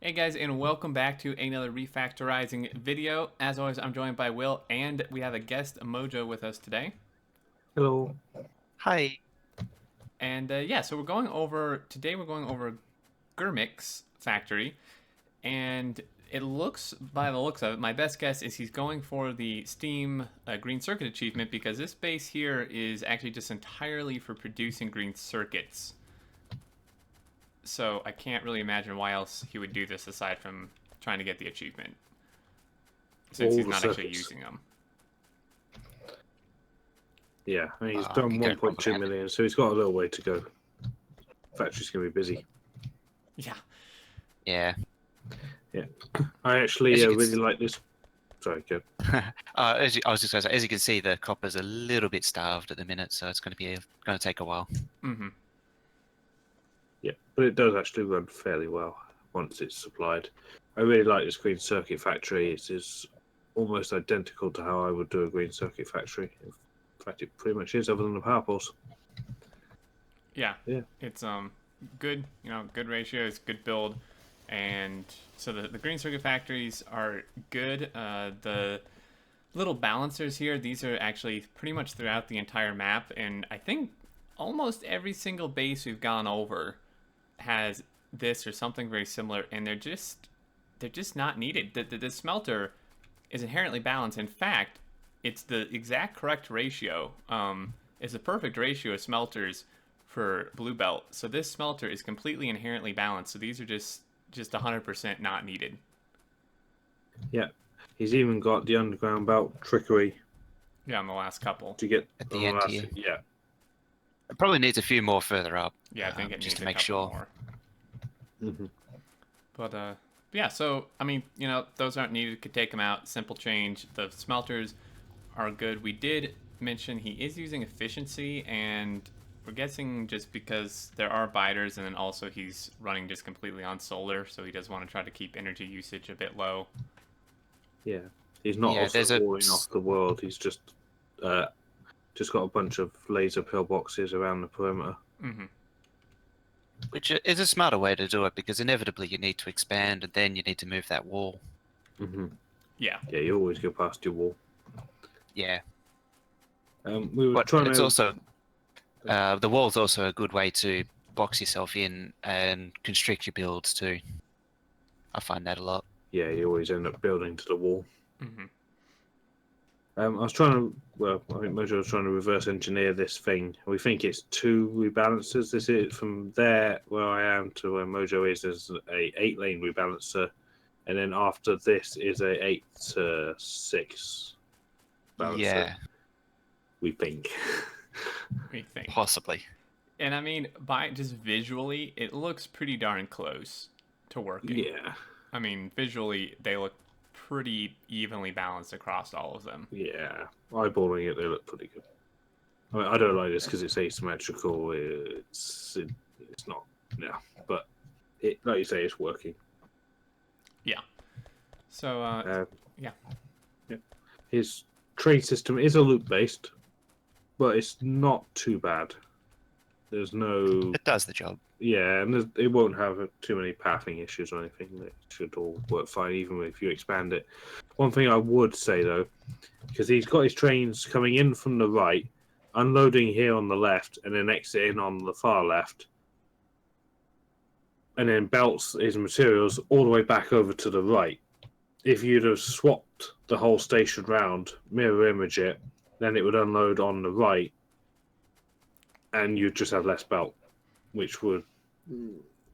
Hey guys, and welcome back to another Refactorizing video. As always, I'm joined by Will, and we have a guest, Mojo, with us today. Hello. Hi. And so today we're going over GerMic's factory, and it looks, by the looks of it, my best guess is he's going for the Steam green circuit achievement, because this base here is actually just entirely for producing green circuits. So I can't really imagine why else he would do this aside from trying to get the achievement, since he's not actually using them. Yeah, I mean, he's done 1.2 million, so he's got a little way to go. Factory's going to be busy. Yeah. Yeah. Yeah. I actually really like this. Sorry, go. I was just going to say, as you can see, the copper's a little bit starved at the minute, so it's going to take a while. Mm-hmm. Yeah, but it does actually run fairly well once it's supplied. I really like this green circuit factory. It is almost identical to how I would do a green circuit factory. In fact, it pretty much is, other than the power pulse. Yeah. It's good, good ratios, good build, and so the green circuit factories are good. The little balancers here, these are actually pretty much throughout the entire map, and I think almost every single base we've gone over has this or something very similar, and they're just not needed. The smelter is inherently balanced. In fact, it's the exact correct ratio. It's a perfect ratio of smelters for blue belt. So this smelter is completely inherently balanced. So these are just 100% not needed. Yeah, he's even got the underground belt trickery. Yeah, on the last couple to get at the end here. Yeah. It probably needs a few more further up. Yeah, I think it just needs to make a couple sure. More. Mm-hmm. But yeah. So I mean, those aren't needed. Could take them out. Simple change. The smelters are good. We did mention he is using efficiency, and we're guessing just because there are biters, and then also he's running just completely on solar, so he does want to try to keep energy usage a bit low. Yeah, he's not also walling off the world. He's just got a bunch of laser pillboxes around the perimeter. Mm-hmm. Which is a smarter way to do it, because inevitably you need to expand, and then you need to move that wall. Mm-hmm. Yeah. Yeah, you always go past your wall. Yeah. We were trying it's to... also the wall's also a good way to box yourself in and constrict your builds too. I find that a lot. Yeah, you always end up building to the wall. Mm-hmm. I was trying to... Well, I think Mojo was trying to reverse engineer this thing. We think it's 2 rebalancers. This is from there where I am to where Mojo is. There's a 8-lane rebalancer, and then after this is a 8 to 6 balancer. Yeah. We think. Possibly. And I mean, by just visually, it looks pretty darn close to working. Yeah. I mean, visually, they look pretty evenly balanced across all of them. Yeah. Eyeballing it, they look pretty good. I mean, I don't like this because it's asymmetrical. It's not. Yeah. But, like you say, it's working. Yeah. So, yeah. His trade system is a loop-based, but it's not too bad. There's no... It does the job. Yeah, and it won't have too many pathing issues or anything. It should all work fine, even if you expand it. One thing I would say, though, because he's got his trains coming in from the right, unloading here on the left, and then exiting on the far left, and then belts his materials all the way back over to the right. If you'd have swapped the whole station round, mirror image it, then it would unload on the right, and you'd just have less belt, which would...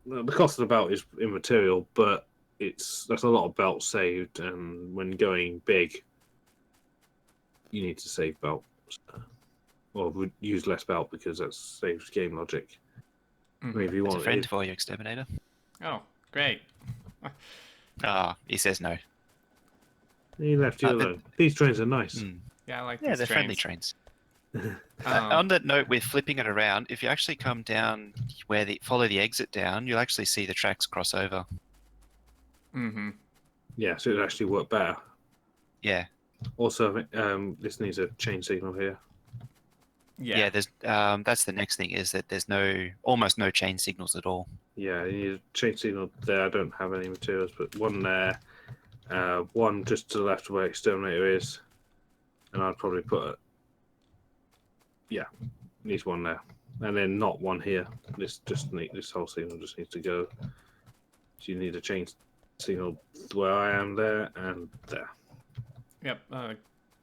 The cost of the belt is immaterial, but that's a lot of belt saved, and when going big, you need to save belt. Or use less belt, because that saves game logic. Mm-hmm. Maybe you It's want a friend for you, Xterminator. Oh, great. He says no. He left you alone. These trains are nice. Yeah, I like these they're friendly trains. On that note, with flipping it around, if you actually come down where follow the exit down, you'll actually see the tracks cross over. Mm-hmm. Yeah, so it'll actually work better. Yeah. Also, this needs a chain signal here. Yeah. There's that's the next thing, is that there's almost no chain signals at all. Yeah, you need a change signal there. I don't have any materials, but one there, one just to the left of where Exterminator is, and I'd probably put it. Yeah, needs one there, and then not one here. This whole signal just needs to go. So you need a change signal where I am there and there. Yep.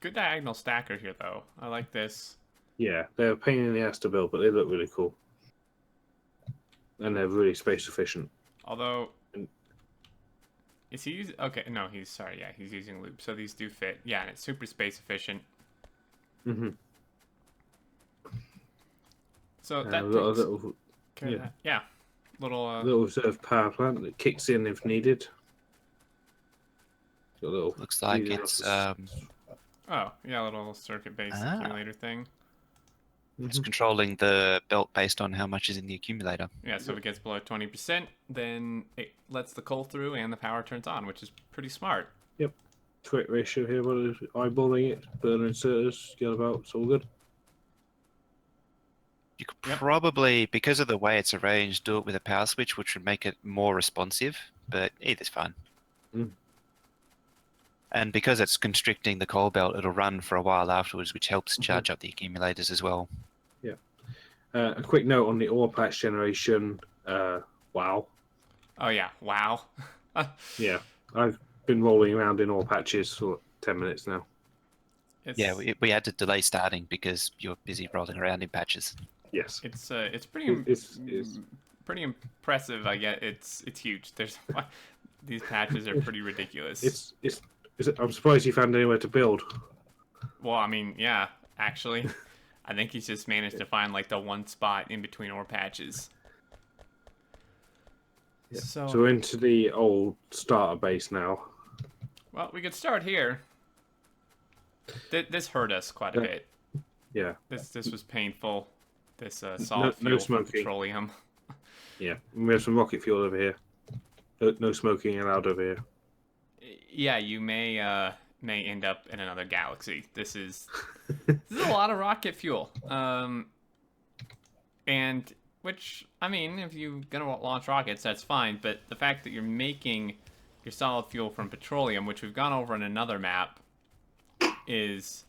Good diagonal stacker here, though. I like this. Yeah, they're a pain in the ass to build, but they look really cool. And they're really space efficient. Although, is he using... Okay, no, he's using loop. So these do fit. Yeah, and it's super space efficient. Mm-hmm. So that little little reserve power plant that kicks in if needed. Looks like it's oh, yeah, little circuit-based accumulator thing. It's controlling the belt based on how much is in the accumulator. Yeah, so if it gets below 20%, then it lets the coal through and the power turns on, which is pretty smart. Yep. Quick ratio here, what is eyeballing it, burner inserters, get about, it's all good. You could probably, because of the way it's arranged, do it with a power switch, which would make it more responsive, but either's fine. And because it's constricting the coal belt, it'll run for a while afterwards, which helps charge up the accumulators as well. Yeah. A quick note on the ore patch generation. Wow. Oh, yeah. Wow. Yeah. I've been rolling around in ore patches for 10 minutes now. Yeah, we had to delay starting because you're busy rolling around in patches. Yes. It's pretty pretty impressive. I get it's huge. These patches are pretty ridiculous. I'm surprised you found anywhere to build. Well, I mean, yeah, actually. I think he's just managed to find like the one spot in between ore patches. Yeah. So we're into the old starter base now. Well, we could start here. This hurt us quite a bit. Yeah. This was painful. This solid fuel from petroleum. Yeah, we have some rocket fuel over here. No smoking allowed over here. Yeah, you may end up in another galaxy. This is a lot of rocket fuel. And which, I mean, if you're gonna launch rockets, that's fine. But the fact that you're making your solid fuel from petroleum, which we've gone over in another map, is,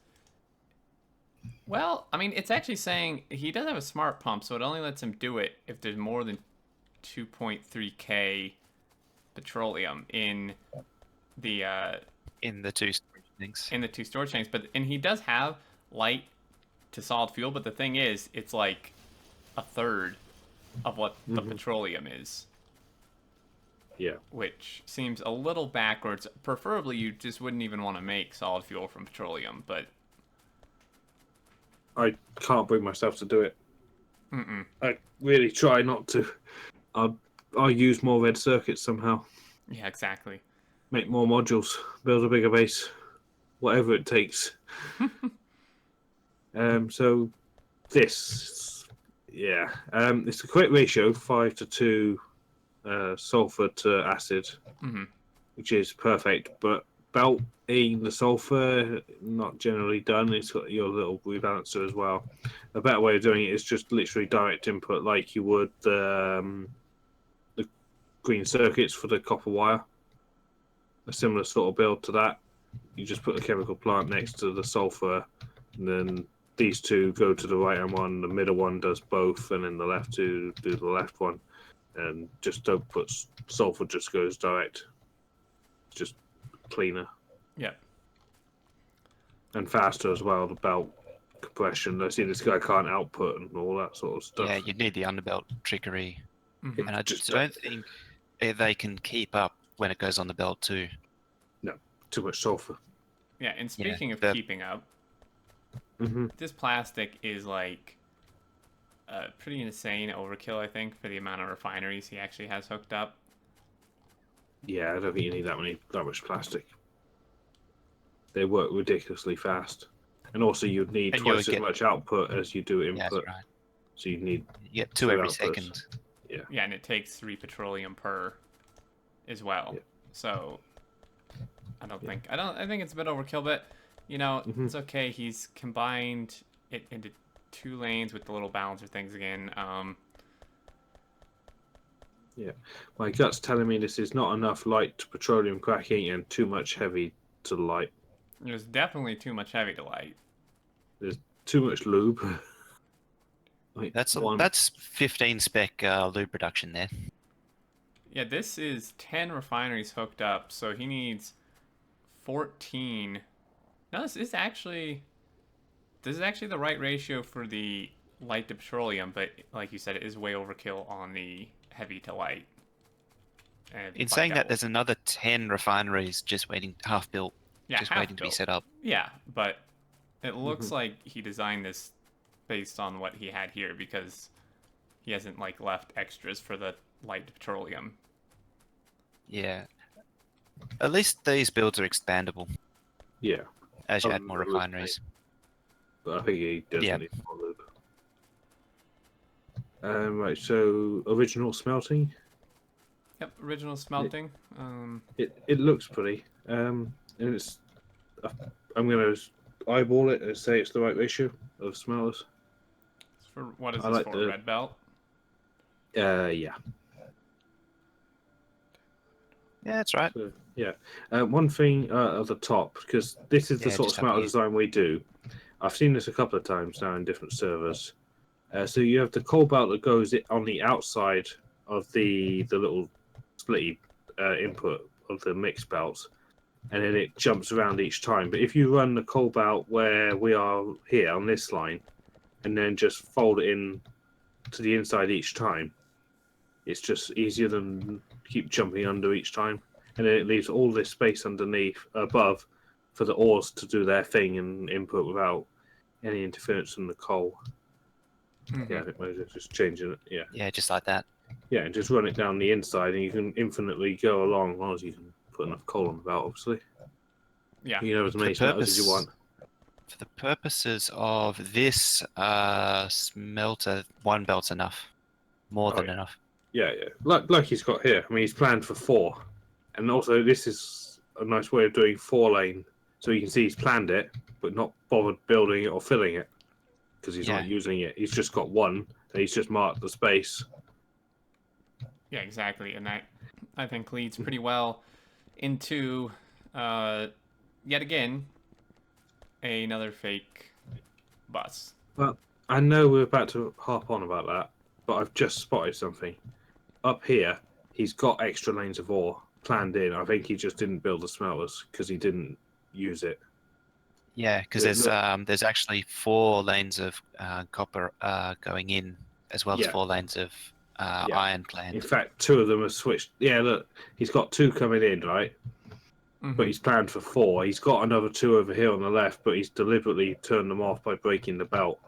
well, I mean, it's actually saying he does have a smart pump, so it only lets him do it if there's more than 2.3k petroleum in the two storage things. In the two storage tanks, and he does have light to solid fuel, but the thing is, it's like a third of what the petroleum is. Yeah. Which seems a little backwards. Preferably, you just wouldn't even want to make solid fuel from petroleum, but I can't bring myself to do it. Mm-mm. I really try not to. I'll use more red circuits somehow. Yeah, exactly. Make more modules, build a bigger base, whatever it takes. So this, yeah, it's a quick ratio, 5 to 2 sulfur to acid, which is perfect. But belting the sulfur, not generally done. It's got your little rebalancer as well. A better way of doing it is just literally direct input, like you would the green circuits for the copper wire. A similar sort of build to that. You just put the chemical plant next to the sulfur, and then these two go to the right hand one, the middle one does both, and then the left two do the left one. And just don't put sulfur, just goes direct. It's just cleaner. Yeah. And faster as well, the belt compression. I see this guy can't output and all that sort of stuff. Yeah, you need the underbelt trickery. And I just don't think they can keep up when it goes on the belt too. No, too much sulfur. Yeah, and speaking of keeping up, this plastic is like pretty insane overkill, I think, for the amount of refineries he actually has hooked up. Yeah, I don't think you need that much plastic. They work ridiculously fast, and also you'd need twice as much output as you do input. Yeah, that's right. So you need 2 every second. Yeah. Yeah, and it takes 3 petroleum per as well. Yeah. So I think it's a bit overkill, but you know, it's okay. He's combined it into 2 lanes with the little balancer things again. My gut's telling me this is not enough light to petroleum cracking and too much heavy to light. There's definitely too much heavy to light. There's too much lube. Like That's 15 spec lube production there. Yeah, this is 10 refineries hooked up, so he needs 14. No, this is actually the right ratio for the light to petroleum, but like you said, it is way overkill on the heavy to light. And In saying that, there's another 10 refineries just waiting, half built, just waiting to be set up. Yeah, but it looks like he designed this based on what he had here because he hasn't like left extras for the light to petroleum. Yeah. At least these builds are expandable Yeah. as you add more refineries. But I think he does need more lube. Right, so original smelting. Yep, original smelting. It looks pretty. And it's. I'm gonna eyeball it and say it's the right ratio of smelters. For what is this for? Red belt. Yeah. Yeah, that's right. So, yeah. One thing at the top, because this is the sort of smelter design we do. I've seen this a couple of times now in different servers. So you have the coal belt that goes on the outside of the little splitty input of the mix belts, and then it jumps around each time. But if you run the coal belt where we are here on this line, and then just fold it in to the inside each time, it's just easier than keep jumping under each time. And then it leaves all this space above, for the ores to do their thing and input without any interference from the coal. Mm-hmm. Yeah, I think we're just changing it. Yeah. Yeah, just like that. Yeah, and just run it down the inside, and you can infinitely go along as long as you can put enough coal on the belt, obviously. Yeah. You know, as many smelters as you want. For the purposes of this smelter, one belt's enough. More than enough. Yeah. Like he's got here. I mean, he's planned for 4. And also, this is a nice way of doing 4-lane. So you can see he's planned it, but not bothered building it or filling it. Because he's not using it. He's just got 1, and he's just marked the space. Yeah, exactly. And that, I think, leads pretty well into, yet again, another fake bus. Well, I know we're about to harp on about that, but I've just spotted something. Up here, he's got extra lanes of ore planned in. I think he just didn't build the smelters because he didn't use it. Yeah, because there's actually 4 lanes of copper going in, as well as 4 lanes of iron planned. In fact, 2 of them are switched. Yeah, look, he's got 2 coming in, right? Mm-hmm. But he's planned for 4. He's got another 2 over here on the left, but he's deliberately turned them off by breaking the belt.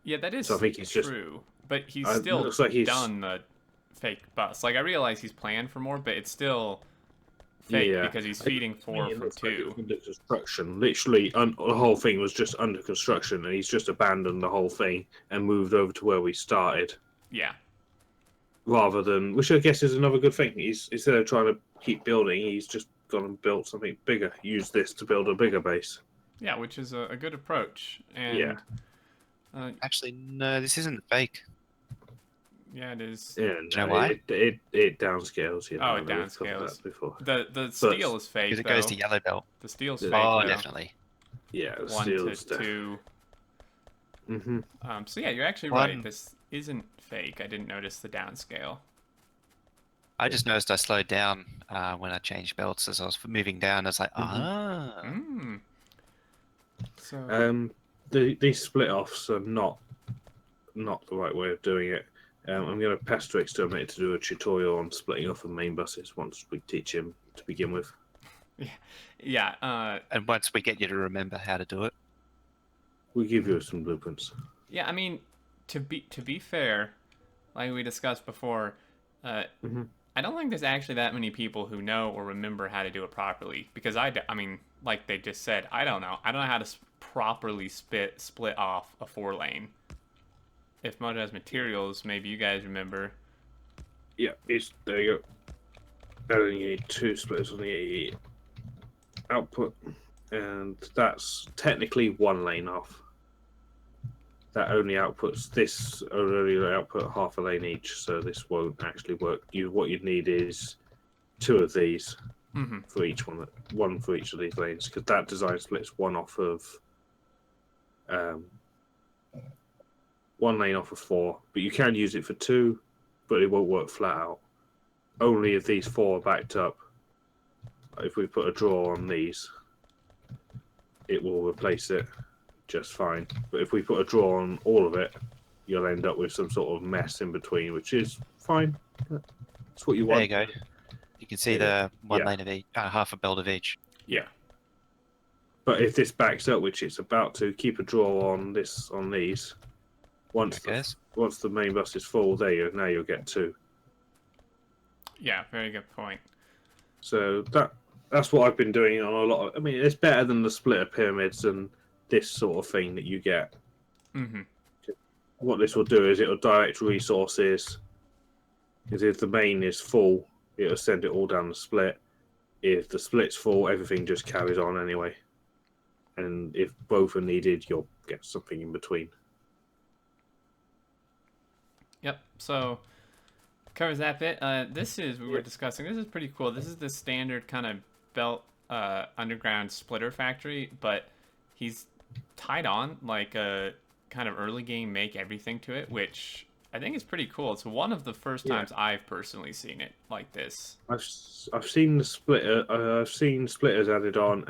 Yeah, that is so I think he's true. But he's still done the fake bus. Like, I realize he's planned for more, but it's still fake because he's feeding 4 from 2. Under construction. Literally, the whole thing was just under construction, and he's just abandoned the whole thing and moved over to where we started. Yeah. Rather than, which I guess is another good thing. He's instead of trying to keep building, he's just gone and built something bigger. Use this to build a bigger base. Yeah, which is a good approach. And, actually, no, this isn't fake. Yeah, it is. Yeah, do you know why? It downscales. Oh, it downscales. The steel is fake. Because it goes to yellow belt. The steel's fake. Oh, definitely. Yeah, the 1 to 2. Mm-hmm. So yeah, you're actually right. This isn't fake. I didn't notice the downscale. I just noticed I slowed down when I changed belts as I was moving down. I was like, So these split offs are not the right way of doing it. I'm going to pester Xterminator to do a tutorial on splitting off of main buses once we teach him to begin with. Yeah. And once we get you to remember how to do it, we'll give you some blueprints. Yeah, I mean, to be fair, like we discussed before, I don't think there's actually that many people who know or remember how to do it properly. Because I mean, like they just said, I don't know. I don't know how to properly split off a 4-lane. If Mojo has materials, maybe you guys remember. Yeah, there you go. And then you need 2 splitters on the output, and that's technically 1 lane off. that only outputs this only output half a lane each, so this won't actually work. What you'd need is 2 of these for each one for each of these lanes, because that design splits one off of 1 lane off of 4, but you can use it for 2, but it won't work flat out. Only if these 4 are backed up. If we put a draw on these, it will replace it just fine. But if we put a draw on all of it, you'll end up with some sort of mess in between, which is fine. That's what you want. There you go. You can see the 1 lane of each, half a belt of each. Yeah. But if this backs up, which it's about to, keep a draw on these. Once the main bus is full, now you'll get 2. Yeah, very good point. So that's what I've been doing on a lot of. I mean, it's better than the splitter pyramids and this sort of thing that you get. What this will do is it'll direct resources. Because if the main is full, it'll send it all down the split. If the split's full, everything just carries on anyway. And if both are needed, you'll get something in between. Yep. So covers that bit. This is we were discussing. This is pretty cool. This is the standard kind of belt underground splitter factory, but he's tied on like a kind of early game make everything to it, which I think is pretty cool. It's one of the first times I've personally seen it like this. I've seen the splitter. I've seen splitters added on,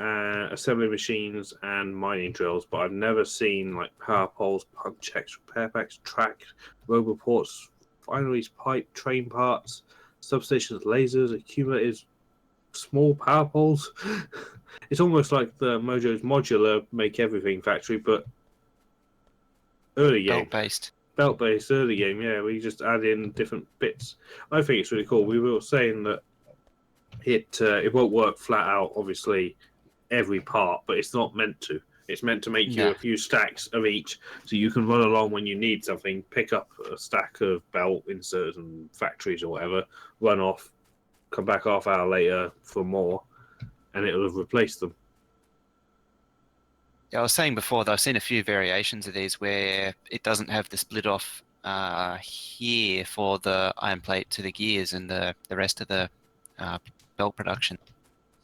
assembly machines and mining drills, but I've never seen like power poles, punch checks, repair packs, track, roboports, fineries, pipe, train parts, substations, lasers, accumulators, small power poles. It's almost like the Mojo's modular make everything factory, but early game. Belt-based early game, yeah. We just add in different bits. I think it's really cool. We were saying that it won't work flat out, obviously, every part, but it's not meant to. It's meant to make you a few stacks of each, so you can run along when you need something, pick up a stack of belt in certain factories or whatever, run off, come back half hour later for more, and it'll have replaced them. Yeah, I was saying before that I've seen a few variations of these where it doesn't have the split off here for the iron plate to the gears and the rest of the belt production.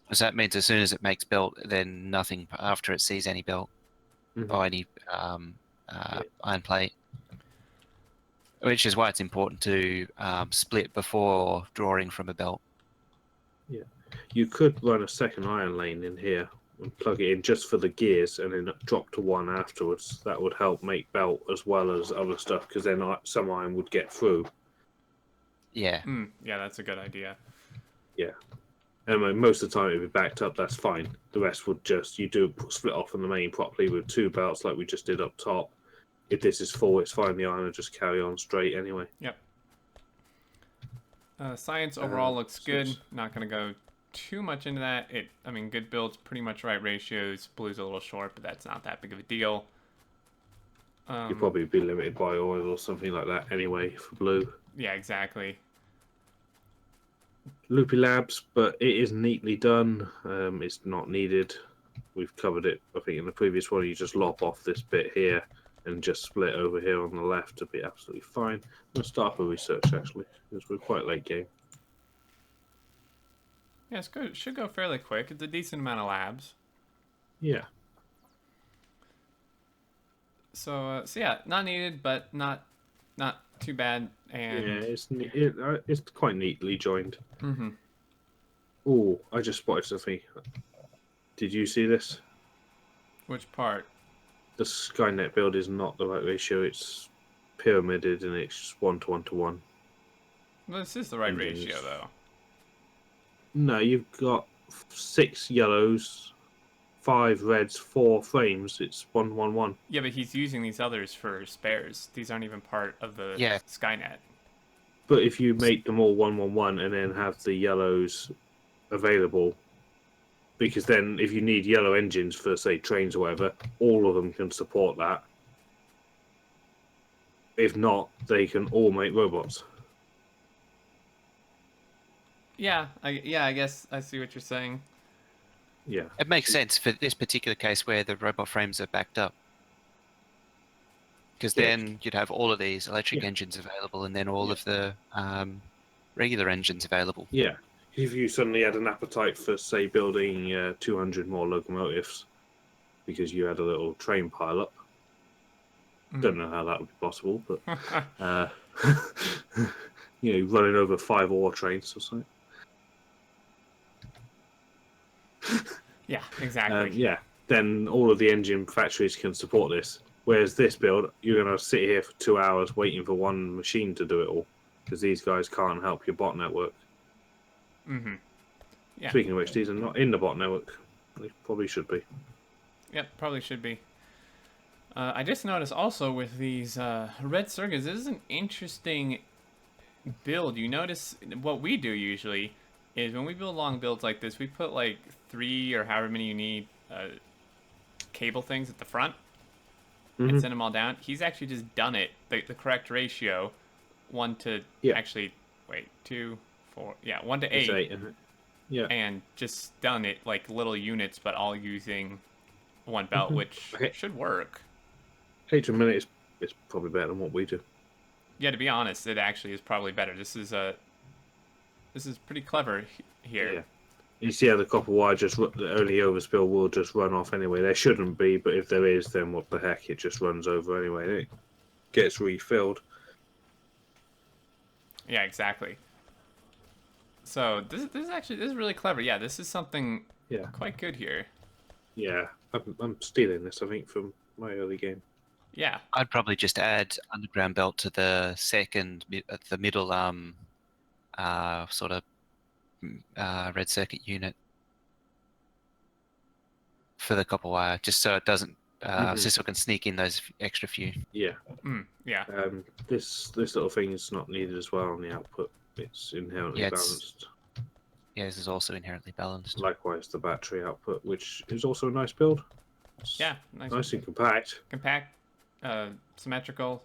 Because that means as soon as it makes belt, then nothing after it sees any belt or any iron plate. Which is why it's important to split before drawing from a belt. Yeah, you could run a second iron lane in here and plug it in just for the gears and then drop to 1 afterwards. That would help make belt as well as other stuff, because then some iron would get through. Yeah. Yeah, that's a good idea. Yeah. And most of the time, if it's backed up, that's fine. The rest would you do split off on the main properly with 2 belts like we just did up top. If this is full, it's fine. The iron will just carry on straight anyway. Yep. Science overall looks good. Not going to go too much into that. I mean, good builds, pretty much right ratios. Blue's a little short, but that's not that big of a deal. You'd probably be limited by oil or something like that anyway for blue. Yeah, exactly. Loopy labs, but it is neatly done. It's not needed. We've covered it, I think, in the previous one. You just lop off this bit here and just split over here on the left to be absolutely fine. I'm going to start for research, actually, because we're quite late game. Yeah, it's good. It should go fairly quick. It's a decent amount of labs. Yeah. So yeah, not needed, but not too bad. And yeah, it's quite neatly joined. Oh, I just spotted something. Did you see this? Which part? The Skynet build is not the right ratio. It's pyramided and it's 1 to 1 to 1. Well, this is the right ratio, though. No, you've got 6 yellows, 5 reds, 4 frames. It's 1 1 1. Yeah, but he's using these others for spares. These aren't even part of the Skynet. But if you make them all 1 1 1 and then have the yellows available, because then if you need yellow engines for, say, trains or whatever, all of them can support that. If not, they can all make robots. Yeah, I guess I see what you're saying. Yeah. It makes sense for this particular case where the robot frames are backed up. Because Yeah. then you'd have all of these electric engines available, and then all of the regular engines available. Yeah. If you suddenly had an appetite for, say, building 200 more locomotives because you had a little train pile up, don't know how that would be possible, but running over 5 ore trains or something. Yeah, exactly. Yeah, then all of the engine factories can support this. Whereas this build, you're going to sit here for 2 hours waiting for one machine to do it all because these guys can't help your bot network. Yeah. Speaking of which, these are not in the bot network. They probably should be. Yep, probably should be. I just noticed also with these red circuits, this is an interesting build. You notice what we do usually is when we build long builds like this, we put like 3 or however many you need cable things at the front and send them all down. He's actually just done it, the correct ratio, 1 to, actually, wait, 2, 4, 1 to 8. It's 8, isn't it? Yeah. And just done it like little units, but all using one belt, which should work. 8 to a minute is probably better than what we do. Yeah, to be honest, it actually is probably better. This is pretty clever here. Yeah. You see how the copper wire the only overspill will just run off anyway. There shouldn't be, but if there is, then what the heck? It just runs over anyway. It gets refilled. Yeah, exactly. So this is really clever. Yeah, this is something quite good here. Yeah, I'm stealing this, I think, from my early game. Yeah. I'd probably just add underground belt to the the middle sort of red circuit unit for the copper wire, just so it doesn't, so it can sneak in those extra few. Yeah. Yeah. This little thing is not needed as well on the output. It's inherently balanced. Yeah, this is also inherently balanced. Likewise, the battery output, which is also a nice build. Yeah, nice and compact. Compact, symmetrical,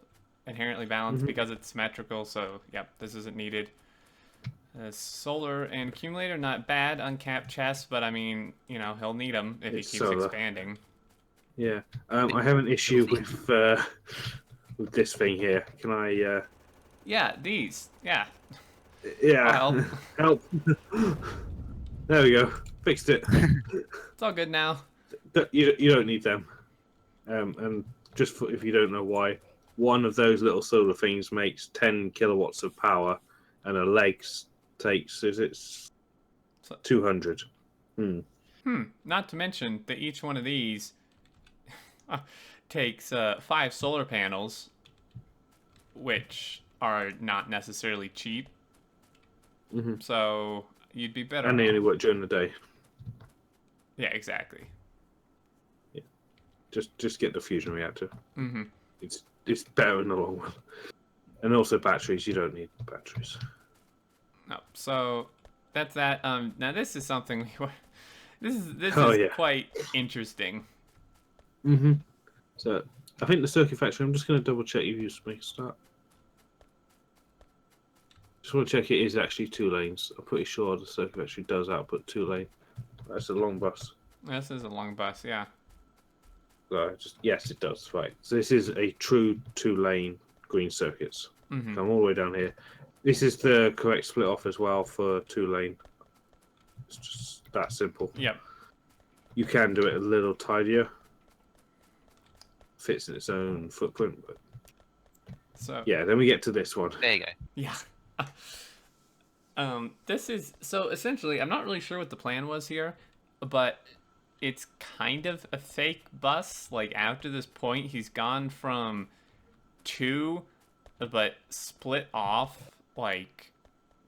inherently balanced because it's symmetrical. So, this isn't needed. Solar and accumulator, not bad. Uncapped chest, but I mean, he'll need them if he keeps expanding. Yeah, I have an issue with this thing here. Can I? Yeah, these. Yeah. Yeah. Help. There we go. Fixed it. It's all good now. You don't need them. And just if you don't know why, one of those little solar things makes 10 kilowatts of power, and a leg takes 200. Not to mention that each one of these takes 5 solar panels, which are not necessarily cheap. So you'd be better. And they only work during the day. Yeah, exactly. Yeah, just get the fusion reactor. It's better in the long run. And also batteries. You don't need batteries. No, so that's that. Now this is something this is quite interesting. So I think the circuit factory. I'm just going to double check you've used make a start. Just want to check it is actually 2 lanes. I'm pretty sure the circuit factory does output 2 lane. That's a long bus. This is a long bus, yeah. Yes, it does. Right. So this is a true 2 lane green circuits. Come all the way down here. This is the correct split off as well for 2 lane. It's just that simple. Yep. You can do it a little tidier. Fits in its own footprint, but so yeah. Then we get to this one. There you go. Yeah. This is so essentially. I'm not really sure what the plan was here, but it's kind of a fake bus. Like after this point, he's gone from 2, but split off like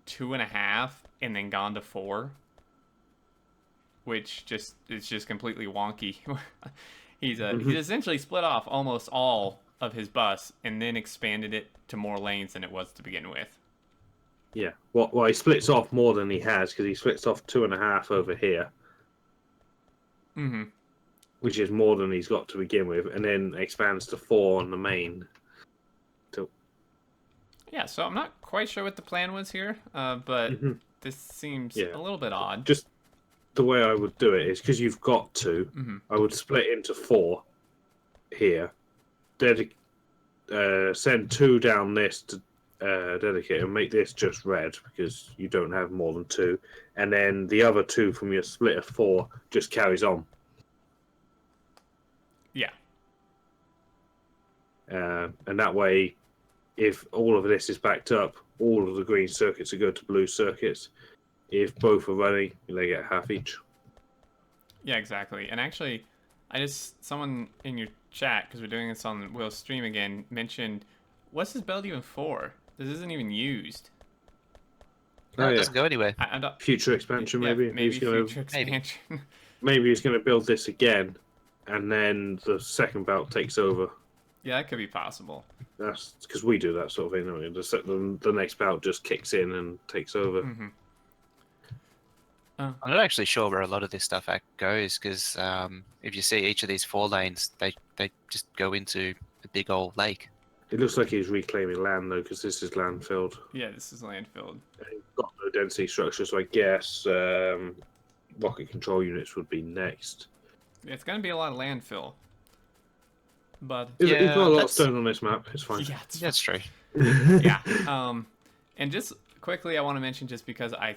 2.5, and then gone to 4, which it's just completely wonky. He's essentially split off almost all of his bus and then expanded it to more lanes than it was to begin with. Yeah. Well, he splits off more than he has because he splits off 2.5 over here. Which is more than he's got to begin with, and then expands to 4 on the main. Yeah, so I'm not quite sure what the plan was here, but this seems a little bit odd. Just the way I would do it is because you've got 2, I would split into 4 here. send 2 down this to dedicate and make this just red because you don't have more than 2, and then the other 2 from your split of 4 just carries on. Yeah. And that way, if all of this is backed up, all of the green circuits are good to blue circuits. If both are running, they get half each. Yeah, exactly. And actually, someone in your chat, because we're doing this on Will's stream again, mentioned, what's this build even for? This isn't even used. No, it doesn't go anywhere. Future expansion, maybe. Yeah, maybe future expansion. Maybe he's going to build this again, and then the second belt takes over. Yeah, that could be possible. That's because we do that sort of thing, don't we? The next belt just kicks in and takes over. Mm-hmm. I'm not actually sure where a lot of this stuff goes, because if you see each of these 4 lanes, they just go into a big old lake. It looks like he's reclaiming land, though, because this is land filled. Yeah, this is land filled. He's got no density structure, so I guess rocket control units would be next. Yeah, it's going to be a lot of landfill. But He's got a lot of stone on this map. It's fine. Yeah, that's true. Yeah. And just quickly, I want to mention, just because I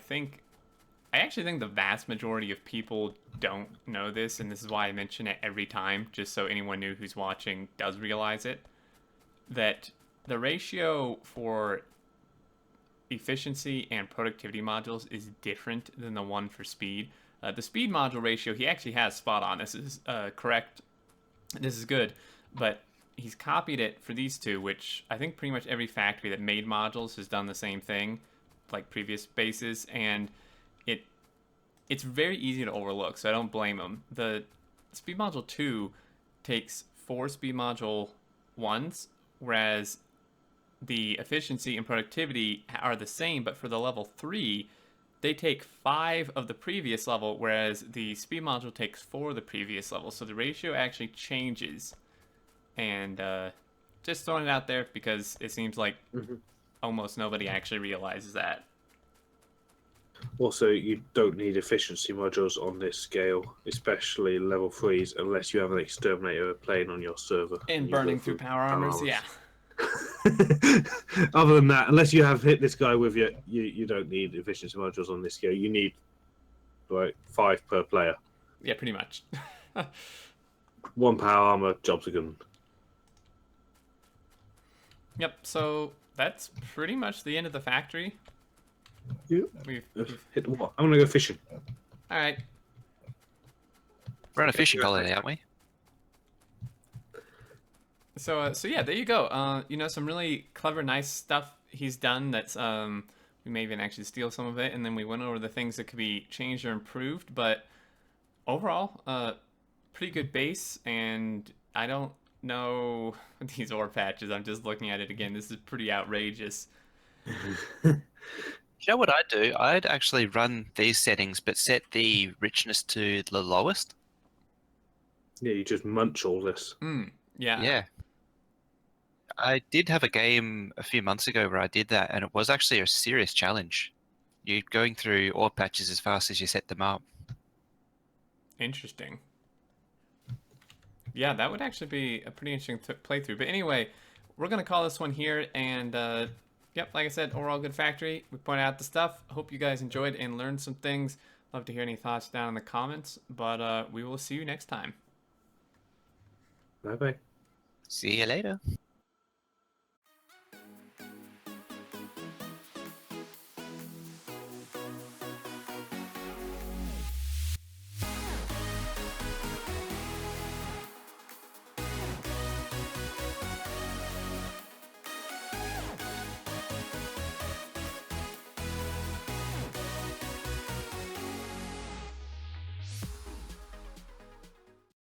actually think the vast majority of people don't know this, and this is why I mention it every time, just so anyone new who's watching does realize it, that the ratio for efficiency and productivity modules is different than the one for speed. The speed module ratio, he actually has spot on. This is correct. This is good. But he's copied it for these 2, which I think pretty much every factory that made modules has done the same thing, like previous bases, and it's very easy to overlook, so I don't blame him. The speed module 2 takes 4 speed module 1s, whereas the efficiency and productivity are the same, but for the level 3, they take 5 of the previous level, whereas the speed module takes 4 of the previous level, so the ratio actually changes. And just throwing it out there because it seems like almost nobody actually realizes that. Also, you don't need efficiency modules on this scale, especially level 3s, unless you have an exterminator playing on your server. And burning through power armors, yeah. Other than that, unless you have hit this guy with you don't need efficiency modules on this scale. You need like 5 per player. Yeah, pretty much. 1 power armor, jobs are good. Yep, so that's pretty much the end of the factory. Yep. We've hit the water. I'm gonna go fishing. All right. We're on a fishing holiday, aren't we? So yeah, there you go. Some really clever, nice stuff he's done. That's we may even actually steal some of it, and then we went over the things that could be changed or improved. But overall, pretty good base, and I don't know these ore patches. I'm just looking at it again. This is pretty outrageous. You know what I'd do? I'd actually run these settings, but set the richness to the lowest. Yeah, you just munch all this. Yeah. Yeah. I did have a game a few months ago where I did that, and it was actually a serious challenge. You're going through ore patches as fast as you set them up. Interesting. Yeah, that would actually be a pretty interesting playthrough. But anyway, we're going to call this one here, and yep, like I said, overall good factory. We pointed out the stuff. Hope you guys enjoyed and learned some things. Love to hear any thoughts down in the comments, but we will see you next time. Bye-bye. See you later.